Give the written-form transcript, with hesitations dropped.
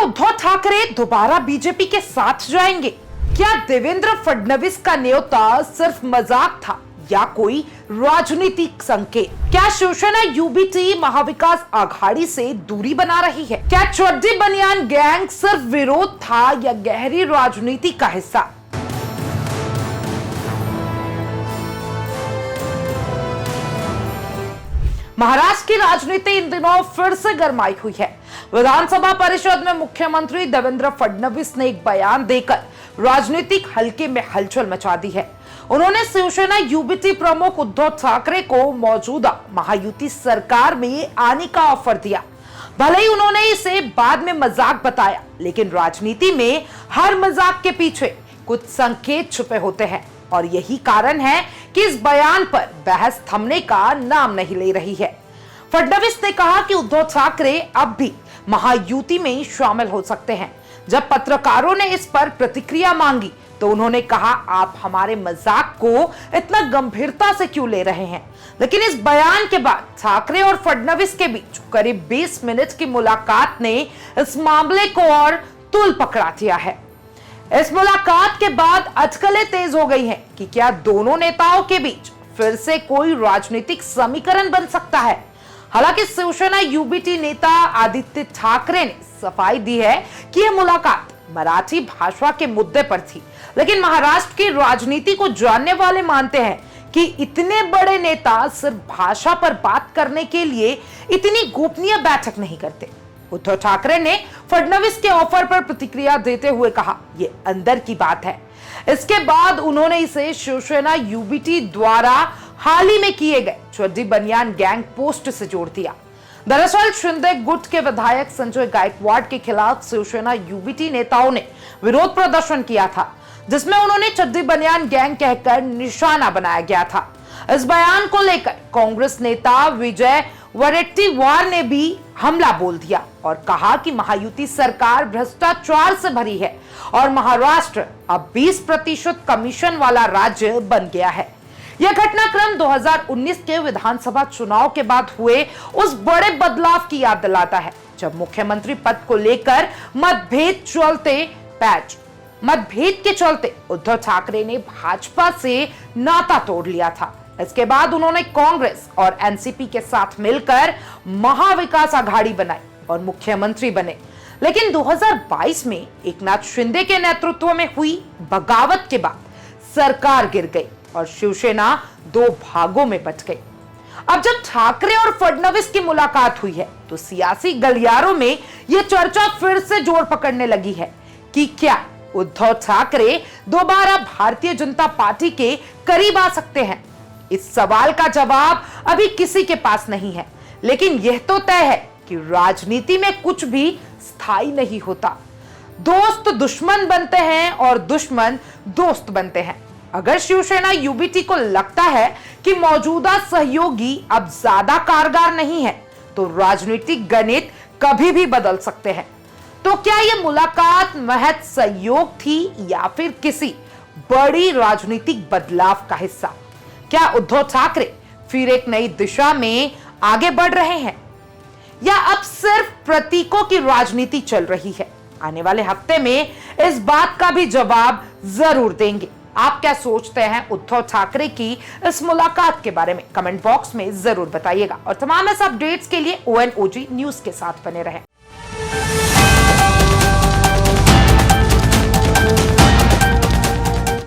उद्धव ठाकरे दोबारा बीजेपी के साथ जाएंगे? क्या देवेंद्र फडणवीस का न्योता सिर्फ मजाक था या कोई राजनीतिक संकेत? क्या शिवसेना यूबीटी महाविकास आघाड़ी से दूरी बना रही है? क्या चड्डी बनियान गैंग सिर्फ विरोध था या गहरी राजनीति का हिस्सा? महाराष्ट्र की राजनीति इन दिनों फिर से गरमाई हुई है। विधानसभा परिषद में मुख्यमंत्री देवेंद्र फडणवीस ने एक बयान देकर राजनीतिक हलके में हलचल मचा दी है। उन्होंने शिवसेना यूबीटी प्रमुख उद्धव ठाकरे को मौजूदा महायुति सरकार में आने का ऑफर दिया। भले ही उन्होंने इसे बाद में मजाक बताया, लेकिन राजनीति में हर मजाक के पीछे कुछ संकेत छुपे होते हैं और यही कारण है कि इस बयान पर बहस थमने का नाम नहीं ले रही है। फडणवीस ने कहा कि उद्धव ठाकरे अब भी महायुति में शामिल हो सकते हैं। जब पत्रकारों ने इस पर प्रतिक्रिया मांगी तो उन्होंने कहा, आप हमारे मजाक को इतना गंभीरता से क्यों ले रहे हैं? लेकिन इस बयान के बाद ठाकरे और फडणवीस के बीच करीब 20 मिनट की मुलाकात ने इस मामले को और तूल पकड़ा दिया है। इस मुलाकात के बाद अटकलें तेज हो गई हैं कि क्या दोनों नेताओं के बीच फिर से कोई राजनीतिक समीकरण बन सकता है। हालांकि शिवसेना यूबीटी नेता आदित्य ठाकरे ने सफाई दी है कि यह मुलाकात मराठी भाषा के मुद्दे पर थी, लेकिन महाराष्ट्र की राजनीति को जानने वाले मानते हैं कि इतने बड़े नेता सिर्फ भाषा पर बात करने के लिए इतनी गोपनीय बैठक नहीं करते। उद्धव ठाकरे ने फडणवीस के ऑफर पर प्रतिक्रिया देते हुए कहा, ये अंदर की बात है। इसके बाद उन्होंने इसे शिवसेना यूबीटी द्वारा हाल ही में किए गए चड्डी बनियान गैंग पोस्ट से जोड़ दिया। दरअसल शिंदे गुट के विधायक संजय गायकवाड़ के खिलाफ शिवसेना यूबीटी नेताओं ने विरोध प्रदर्शन किया था, जिसमें उन्होंने चड्डी बनियान गैंग कहकर निशाना बनाया गया था। इस बयान को लेकर कांग्रेस नेता विजय वडेट्टीवार ने भी हमला बोल दिया और कहा कि महायुति सरकार भ्रष्टाचार से भरी है और महाराष्ट्र अब 20% कमीशन वाला राज्य बन गया है। यह घटनाक्रम 2019 के विधानसभा चुनाव के बाद हुए उस बड़े बदलाव की याद दिलाता है, जब मुख्यमंत्री पद को लेकर मतभेद के चलते उद्धव ठाकरे ने भाजपा से नाता तोड़ लिया था। इसके बाद उन्होंने कांग्रेस और एनसीपी के साथ मिलकर महाविकास आघाड़ी बनाई और मुख्यमंत्री बने। लेकिन 2022 में एकनाथ शिंदे के नेतृत्व में हुई बगावत के बाद सरकार गिर गई और शिवसेना दो भागों में बंट गई। अब जब ठाकरे और फडणवीस की मुलाकात हुई है तो सियासी गलियारों में यह चर्चा फिर से जोर पकड़ने लगी है कि क्या उद्धव ठाकरे दोबारा भारतीय जनता पार्टी के करीब आ सकते हैं। इस सवाल का जवाब अभी किसी के पास नहीं है, लेकिन यह तो तय है कि राजनीति में कुछ भी स्थायी नहीं होता। दोस्त दुश्मन बनते हैं और दुश्मन दोस्त बनते हैं। अगर शिवसेना यूबीटी को लगता है कि मौजूदा सहयोगी अब ज्यादा कारगर नहीं है, तो राजनीतिक गणित कभी भी बदल सकते हैं। तो क्या यह मुलाकात महज सहयोग थी या फिर किसी बड़ी राजनीतिक बदलाव का हिस्सा? क्या उद्धव ठाकरे फिर एक नई दिशा में आगे बढ़ रहे हैं या अब सिर्फ प्रतीकों की राजनीति चल रही है? आने वाले हफ्ते में इस बात का भी जवाब जरूर देंगे। आप क्या सोचते हैं उद्धव ठाकरे की इस मुलाकात के बारे में? कमेंट बॉक्स में जरूर बताइएगा और तमाम ऐसे अपडेट्स के लिए ONOG न्यूज के साथ बने रहें।